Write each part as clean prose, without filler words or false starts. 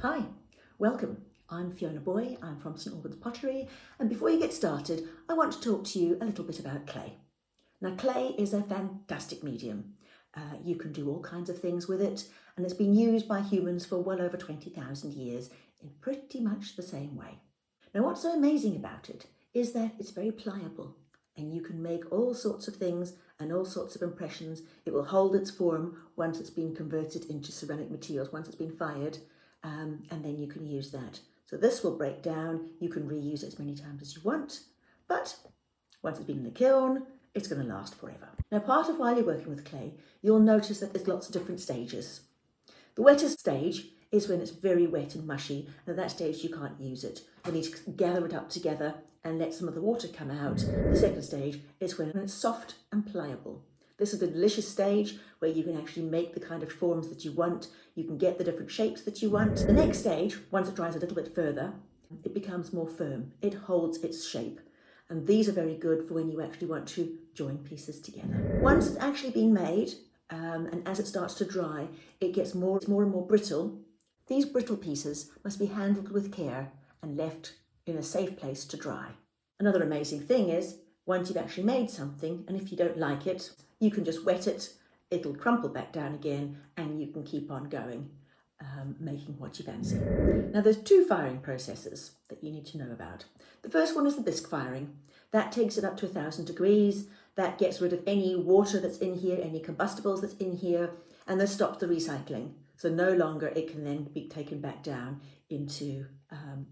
Hi, welcome. I'm Fiona Booy, I'm from St Albans Pottery, and before you get started, I want to talk to you a little bit about clay. Now, clay is a fantastic medium. You can do all kinds of things with it, and it's been used by humans for well over 20,000 years in pretty much the same way. Now, what's so amazing about it is that it's very pliable, and you can make all sorts of things and all sorts of impressions. It will hold its form once it's been converted into ceramic materials, once it's been fired, and then you can use that. So this will break down, you can reuse it as many times as you want, but once it's been in the kiln, it's going to last forever. Now, part of while you're working with clay, you'll notice that there's lots of different stages. The wettest stage is when it's very wet and mushy, and at that stage you can't use it. You need to gather it up together and let some of the water come out. The second stage is when it's soft and pliable. This is the delicious stage where you can actually make the kind of forms that you want. You can get the different shapes that you want. The next stage, once it dries a little bit further, it becomes more firm. It holds its shape. And these are very good for when you actually want to join pieces together. Once it's actually been made, and as it starts to dry, it gets more and more brittle. These brittle pieces must be handled with care and left in a safe place to dry. Another amazing thing is, once you've actually made something, and if you don't like it, you can just wet it, it'll crumple back down again, and you can keep on going, making what you fancy. Now, there's two firing processes that you need to know about. The first one is the bisque firing. That takes it up to 1,000 degrees. That gets rid of any water that's in here, any combustibles that's in here, and this stops the recycling. So no longer it can then be taken back down into,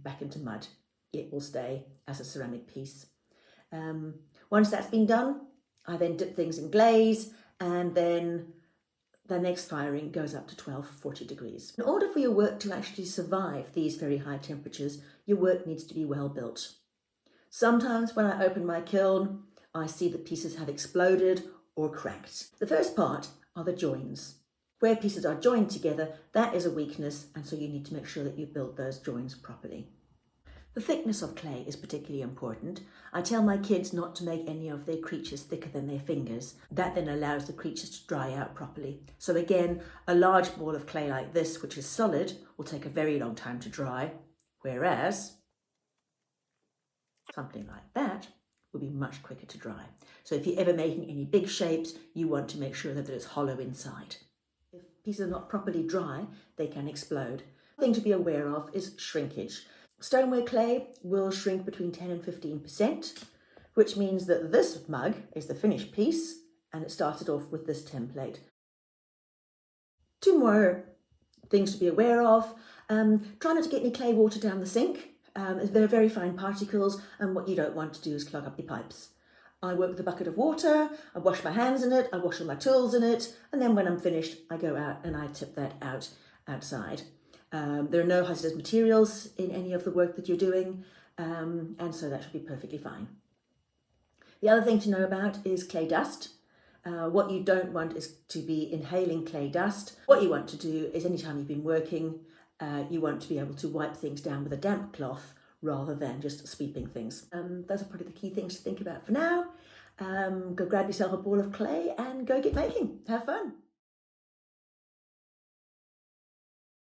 back into mud. It will stay as a ceramic piece. Once that's been done, I then dip things in glaze, and then the next firing goes up to 1240 degrees. In order for your work to actually survive these very high temperatures, your work needs to be well built. Sometimes when I open my kiln, I see that pieces have exploded or cracked. The first part are the joins. Where pieces are joined together, that is a weakness, and so you need to make sure that you build those joins properly. The thickness of clay is particularly important. I tell my kids not to make any of their creatures thicker than their fingers. That then allows the creatures to dry out properly. So again, a large ball of clay like this, which is solid, will take a very long time to dry, whereas something like that will be much quicker to dry. So if you're ever making any big shapes, you want to make sure that it's hollow inside. If pieces are not properly dry, they can explode. The thing to be aware of is shrinkage. Stoneware clay will shrink between 10 and 15%, which means that this mug is the finished piece, and it started off with this template. Two more things to be aware of. Try not to get any clay water down the sink. They're very fine particles, and what you don't want to do is clog up your pipes. I work with a bucket of water, I wash my hands in it, I wash all my tools in it, and then when I'm finished, I go out and I tip that out outside. There are no hazardous materials in any of the work that you're doing, and so that should be perfectly fine. The other thing to know about is clay dust. What you don't want is to be inhaling clay dust. What you want to do is anytime you've been working, you want to be able to wipe things down with a damp cloth rather than just sweeping things. Those are probably the key things to think about for now. Go grab yourself a ball of clay and go get making. Have fun.